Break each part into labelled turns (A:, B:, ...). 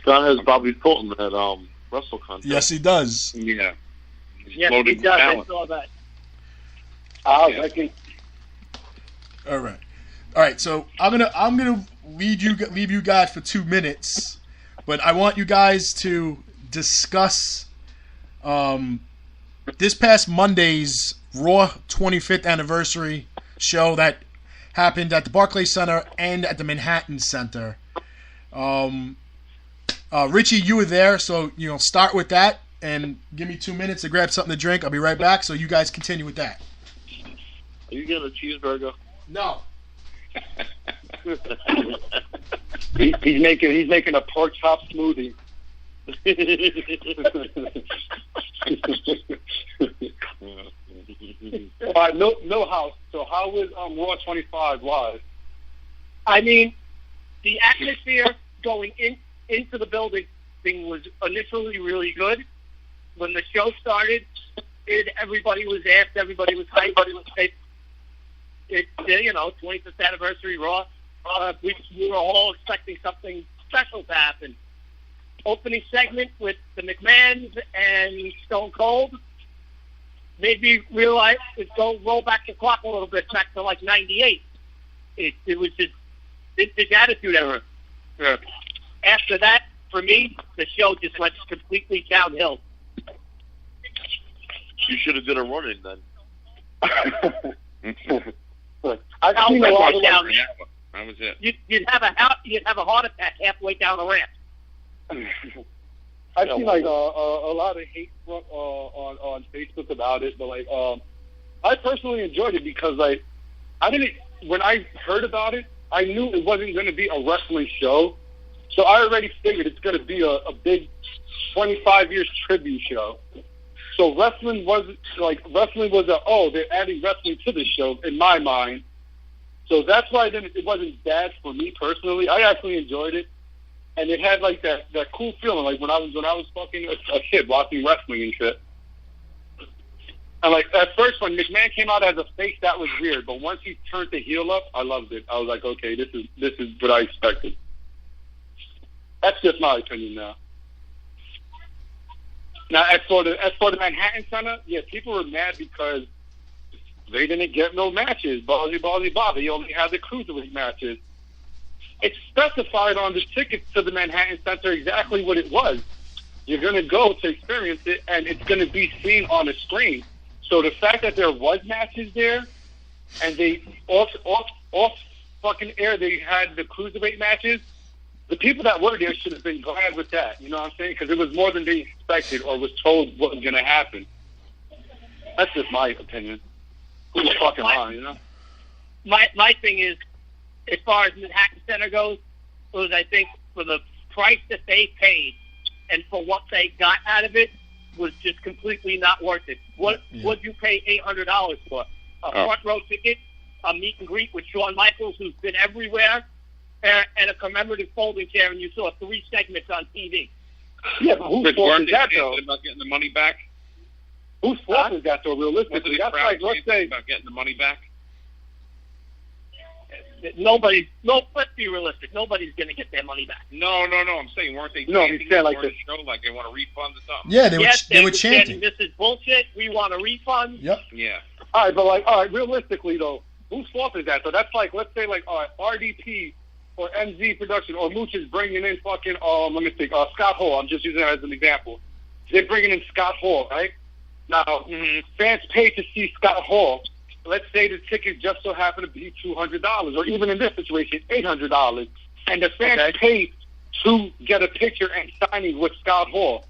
A: Scott has Bobby Fulton at Wrestle Contest.
B: Yes, he does.
C: Yeah.
D: Yes, he does. I saw that.
B: All right. So I'm gonna leave you guys for 2 minutes, but I want you guys to discuss this past Monday's Raw 25th anniversary show that happened at the Barclays Center and at the Manhattan Center. Richie, you were there, so start with that and give me 2 minutes to grab something to drink. I'll be right back, so you guys continue with that.
A: Are you getting a cheeseburger?
B: No.
C: He's making a pork chop smoothie. Millhouse. So how was Raw 25 live?
D: I mean, the atmosphere going into the building was initially really good. When the show started, everybody was amped, everybody was hyped. It's 25th anniversary Raw. We were all expecting something special to happen. Opening segment with the McMahons and Stone Cold made me realize roll back the clock a little bit, back to like '98. It was just this attitude era. After that, for me, the show just went completely downhill.
A: You should have did a run-in then.
C: I've seen a lot of
D: down.
C: That was it.
D: You'd have a heart attack halfway down the ramp.
C: I've seen like a lot of hate on Facebook about it, but I personally enjoyed it because when I heard about it, I knew it wasn't going to be a wrestling show, so I already figured it's going to be a big 25 years tribute show. So wrestling was they're adding wrestling to the show in my mind. So that's why it wasn't bad for me personally. I actually enjoyed it. And it had like that cool feeling, like when I was fucking a kid watching wrestling and shit. And like at first when McMahon came out as a face, that was weird. But once he turned the heel up, I loved it. I was like, okay, this is what I expected. That's just my opinion now. Now as for the Manhattan Center, yeah, people were mad because they didn't get no matches. Ballsy. They only had the cruiserweight matches. It's specified on the tickets to the Manhattan Center exactly what it was. You're going to go to experience it, and it's going to be seen on the screen. So the fact that there was matches there, and they off fucking air they had the cruiserweight matches, the people that were there should have been glad with that. You know what I'm saying? Because it was more than they expected or was told what was going to happen. That's just my opinion. Who's fucking lying, you know?
D: My thing is, as far as Manhattan Center goes, was I think for the price that they paid and for what they got out of it was just completely not worth it. What'd you pay $800 for? A front row ticket, a meet and greet with Shawn Michaels, who's been everywhere, and a commemorative folding chair, and you saw 3 segments on TV.
C: Yeah, but whose fault is that though?
E: About getting the money back.
C: Whose fault is that though? Realistically, that's like let's say
E: about getting the money back.
D: Let's be realistic. Nobody's going to get their money back.
E: No. I'm saying, weren't they?
C: No, he said like this.
E: Show, like they want a refund or something.
B: Yeah, they were chanting.
D: This is bullshit. We want a refund.
B: Yep.
E: Yeah.
C: All right, realistically though, whose fault is that? So that's like, let's say like, all right, RDP or MZ Production or Mooch is bringing in fucking, let me think, Scott Hall. I'm just using that as an example. They're bringing in Scott Hall, right? Now, fans pay to see Scott Hall. Let's say the ticket just so happened to be $200, or even in this situation, $800, and the fans pay to get a picture and signing with Scott Hall.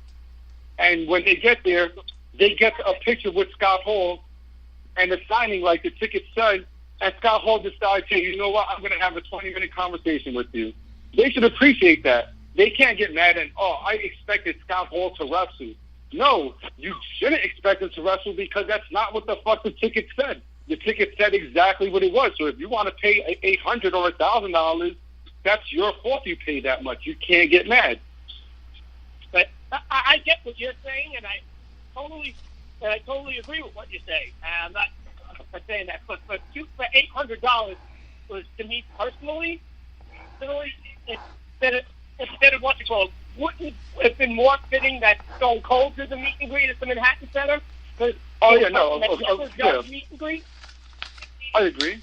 C: And when they get there, they get a picture with Scott Hall and the signing, like the ticket said, and Scott Hall decides, hey, you know what, I'm going to have a 20-minute conversation with you. They should appreciate that. They can't get mad and, I expected Scott Hall to wrestle. No, you shouldn't expect him to wrestle because that's not what the fuck the ticket said. The ticket said exactly what it was. So if you want to pay $800 or $1,000, that's your fault you paid that much. You can't get mad.
D: But I get what you're saying, and I totally agree with what you're saying. I'm not saying that, but for $800 was, to me personally, instead of what you call wouldn't have been more fitting that Stone Cold did the meet and greet at the Manhattan Center?
C: No, yeah.
D: Meet and greet.
C: I agree.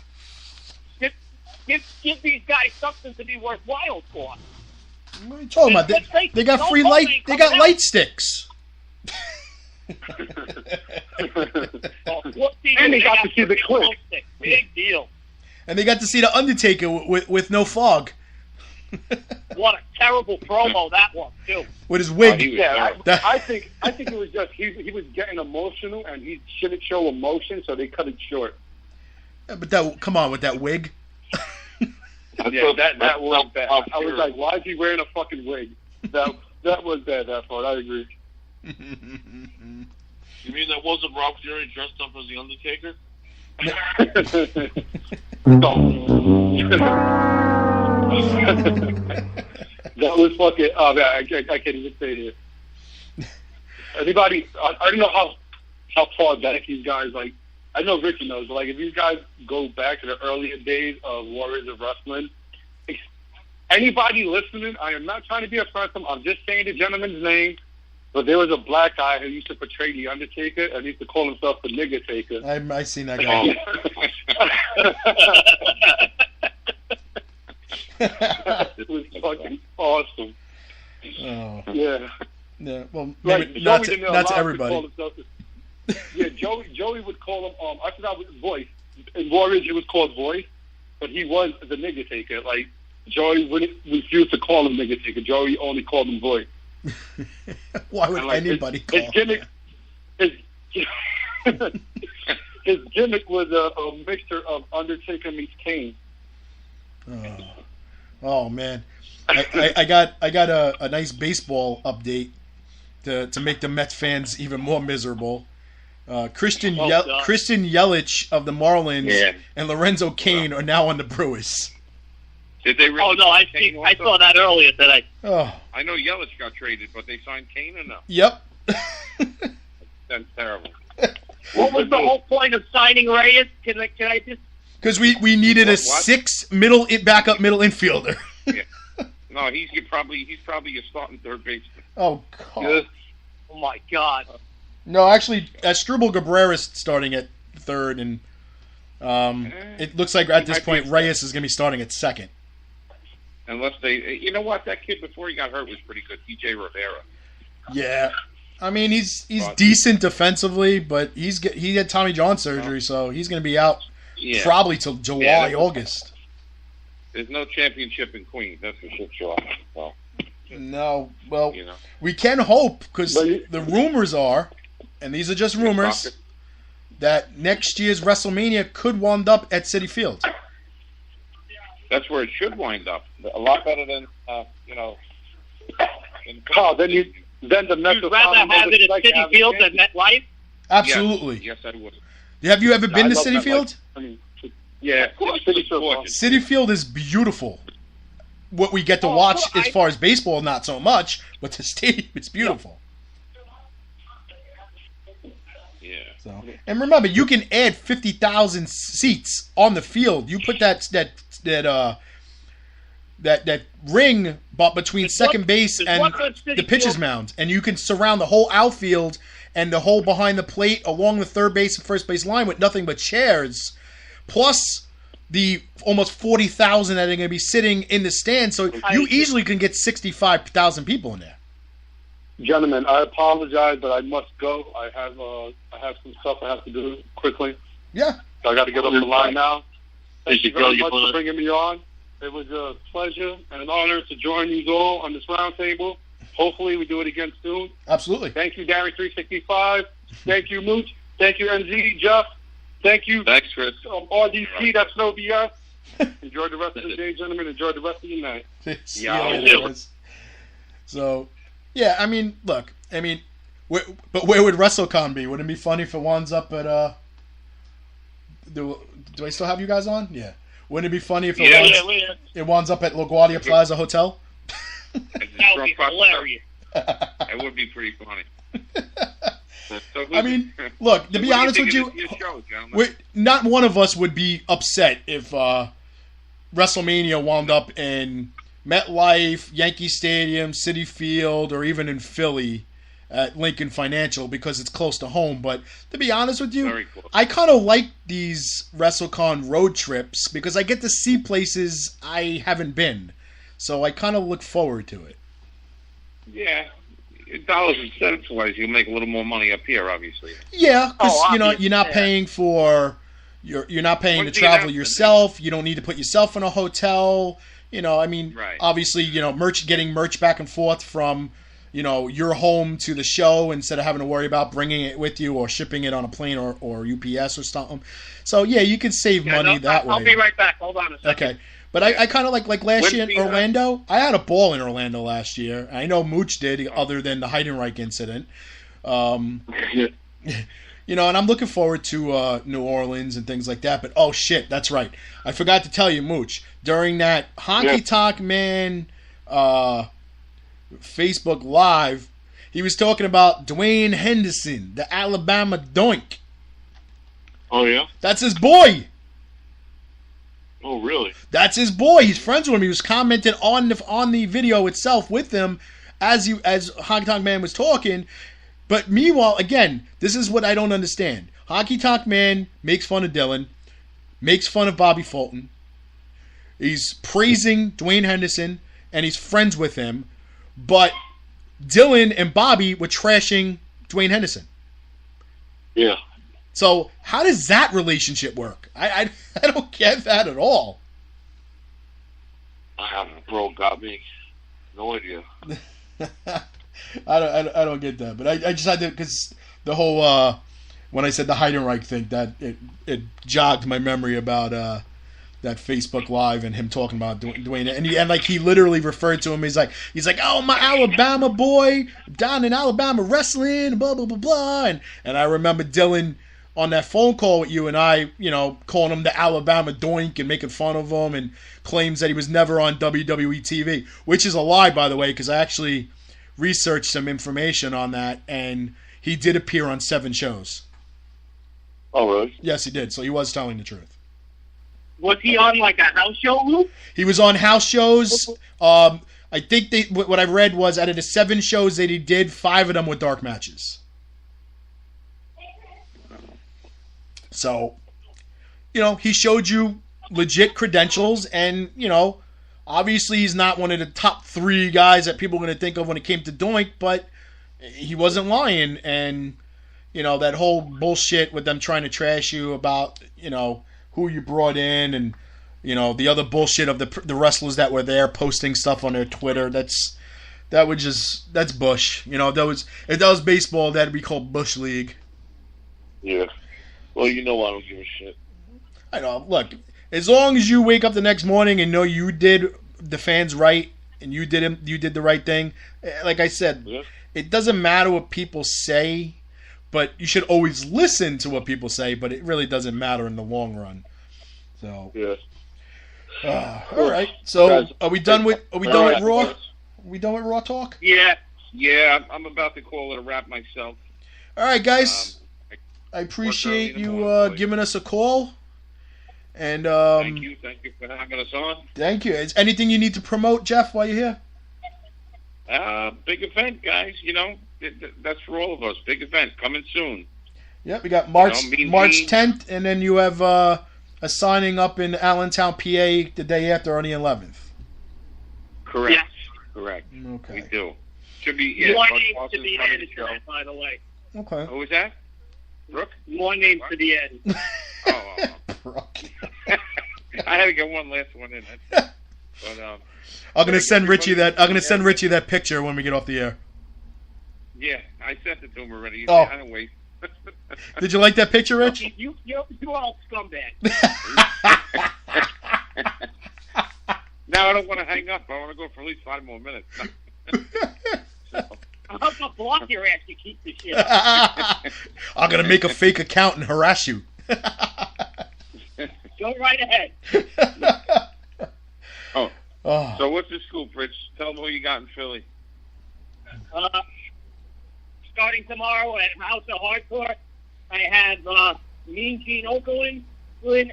D: Give these guys something to be worthwhile for.
B: What are you talking about? They got free light. They got light sticks.
C: And they got to see the clip.
D: Big deal.
B: And they got to see the Undertaker with no fog.
D: What a terrible promo that was too.
B: With his wig.
C: I think it was just he was getting emotional and he shouldn't show emotion, so they cut it short.
B: Yeah, but come on with that wig.
C: Yeah, that was bad. I was like, why is he wearing a fucking wig? That was bad. That part, I agree.
A: You mean that wasn't Rob Fury dressed up as the Undertaker?
C: That was fucking. Oh man, I can't even say it. Anybody? I don't know how far back these guys like. I know Richie knows, but like if these guys go back to the earlier days of Warriors of Wrestling, anybody listening, I am not trying to be offensive. I'm just saying the gentleman's name. But there was a black guy who used to portray the Undertaker and used to call himself the Nigger Taker.
B: I seen that guy.
C: It was fucking awesome.
B: Oh.
C: Yeah.
B: Yeah. Well,
C: Like,
B: maybe not to everybody.
C: Yeah, Joey would call him. I forgot what his voice. In Warriors, it was called Voice, but he was the Nigger Taker. Like Joey wouldn't refuse to call him Nigger Taker. Joey only called him Voice.
B: Why would anybody call
C: his gimmick? His gimmick was a mixture of Undertaker meets Kane.
B: Oh man, I got a nice baseball update to make the Mets fans even more miserable. Christian Yelich of the Marlins and Lorenzo Cain are now on the Brewers.
E: Did they really?
D: Oh no, I saw that earlier today.
B: Oh,
E: I know Yelich got traded, but they signed Kane or no?
B: Yep.
E: That's terrible.
D: What was the whole point of signing Reyes? Can I just?
B: Because we needed a backup middle infielder.
E: Yeah. No, he's probably a starting third baseman.
B: Oh God.
E: Yeah.
D: Oh my God.
B: No, actually, Asdrubal Cabrera is starting at third, and it looks like at this point Reyes is going to be starting at second.
E: Unless you know what, that kid before he got hurt was pretty good, DJ Rivera.
B: Yeah, I mean he's decent defensively, but he had Tommy John surgery, so he's going to be out probably till July, August.
E: There's no championship in Queens, that's for sure. So,
B: no, well, we can hope because the rumors are, and these are just rumors, that next year's WrestleMania could wind up at Citi Field.
E: That's where it should wind up. A lot better than
C: then the Mets.
D: You'd rather have it at Citi Field than MetLife?
B: Absolutely.
E: Yes, I would.
B: Have you ever been to Citi Field?
C: Yeah,
B: Citi Field is beautiful. What we get to watch as far as baseball, not so much, but the stadium is beautiful.
E: Yeah.
B: So, and remember, you can add 50,000 seats on the field. You put that ring between second base and the pitcher's mound, and you can surround the whole outfield and the whole behind the plate along the third base and first base line with nothing but chairs, plus the almost 40,000 that are going to be sitting in the stand. So you easily can get 65,000 people in there.
C: Gentlemen, I apologize, but I must go. I have some stuff I have to do quickly.
B: Yeah.
C: So I got to get off the line now. Thank you very much for bringing me on. It was a pleasure and an honor to join you all on this round table. Hopefully we do it again soon.
B: Absolutely.
C: Thank you, Darren365. Thank you, Mooch. Thank you, NZ, Jeff. Thank you.
E: Thanks, Chris.
C: RDC, that's no BS. Enjoy the rest of the day, gentlemen. Enjoy the rest of the night.
B: So, yeah, I mean, look, where would WrestleCon be? Wouldn't it be funny if it winds up at do I still have you guys on? Yeah. Wouldn't it be funny if it winds up at LaGuardia Plaza Hotel?
D: That would be hilarious.
E: That would be pretty funny. So
B: I mean, look, to be honest with you, not one of us would be upset if WrestleMania wound up in MetLife, Yankee Stadium, Citi Field, or even in Philly at Lincoln Financial because it's close to home. But to be honest with you, I kind of like these WrestleCon road trips because I get to see places I haven't been. So I kind of look forward to it.
E: Yeah. Dollars and cents wise, you make a little more money up here, obviously.
B: Yeah, because you're not paying for you're not paying to travel yourself. You don't need to put yourself in a hotel. Obviously, getting merch back and forth from your home to the show instead of having to worry about bringing it with you or shipping it on a plane or UPS or something. So yeah, you can save money that way.
D: I'll be right back. Hold on a second.
B: Okay. But I kind of like last year in Orlando. I had a ball in Orlando last year. I know Mooch did, other than the Heidenreich incident. And I'm looking forward to New Orleans and things like that. But oh shit, that's right. I forgot to tell you, Mooch. During that Honky Tonk Man Facebook Live, he was talking about Dwayne Henderson, the Alabama Doink.
A: Oh yeah,
B: that's his boy.
A: Oh, really?
B: That's his boy. He's friends with him. He was commenting on the video itself with them as Honky Tonk Man was talking. But meanwhile, again, this is what I don't understand. Honky Tonk Man makes fun of Dylan, makes fun of Bobby Fulton. He's praising Dwayne Henderson, and he's friends with him. But Dylan and Bobby were trashing Dwayne Henderson.
A: Yeah.
B: So how does that relationship work? I don't get that at all.
A: Bro, got me. No idea.
B: I don't get that, but I just had to, because the whole when I said the Heidenreich thing, that it jogged my memory about that Facebook Live and him talking about Dwayne, and like he literally referred to him. He's like, oh, my Alabama boy down in Alabama wrestling, blah blah blah blah, and I remember Dylan on that phone call with you and I, calling him the Alabama Doink and making fun of him, and claims that he was never on WWE TV, which is a lie, by the way, because I actually researched some information on that, and he did appear on 7 shows.
A: Oh, really?
B: Yes, he did. So he was telling the truth.
D: Was he on like a house show, Luke?
B: He was on house shows. I think what I read was out of the 7 shows that he did, 5 of them were dark matches. So, he showed you legit credentials, and, obviously he's not one of the top 3 guys that people are going to think of when it came to Doink, but he wasn't lying, and, that whole bullshit with them trying to trash you about, who you brought in, and, the other bullshit of the wrestlers that were there posting stuff on their Twitter, that's Bush. If that was baseball, that'd be called Bush League.
A: Yeah. Well, I don't give a shit.
B: I know. Look, as long as you wake up the next morning and know you did the fans right and you did the right thing, like I said, It doesn't matter what people say, but you should always listen to what people say. But it really doesn't matter in the long run. So
A: yeah.
B: All right. So are we done with Raw? Are we done with Raw talk?
E: Yeah. Yeah. I'm about to call it a wrap myself.
B: All right, guys. I appreciate you giving us a call. And
E: thank you for having us on.
B: Thank you. Is anything you need to promote, Jeff, while you're
E: here? Big event, guys. That's for all of us. Big event coming soon.
B: Yep, we got March 10th, and then you have a signing up in Allentown, PA, the day after on the 11th.
E: Correct.
D: Yes.
E: Correct.
B: Okay.
E: We do. Should be
D: more names to be added to that, by the way.
B: Okay.
E: Who was that? Brooke?
D: More names to be added.
B: Brooke.
E: I had to get one last one in. But
B: I'm gonna send Richie that picture when we get off the air.
E: Yeah, I sent it to him already.
B: Oh.
E: I don't wait.
B: Did you like that picture, Rich?
D: You all scumbag.
E: Now I don't want to hang up. I want to go for at least 5 more minutes.
D: I'm gonna block your ass to keep the shit.
B: I'm gonna make a fake account and harass you.
D: Go right ahead.
E: Oh. So what's the scoop, Rich? Tell them who you got in Philly.
D: Starting tomorrow at House of Hardcore, I have Mean Gene Okerlund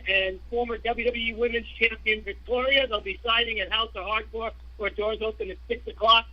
D: and former WWE Women's Champion Victoria. They'll be signing at House of Hardcore where doors open at 6 o'clock.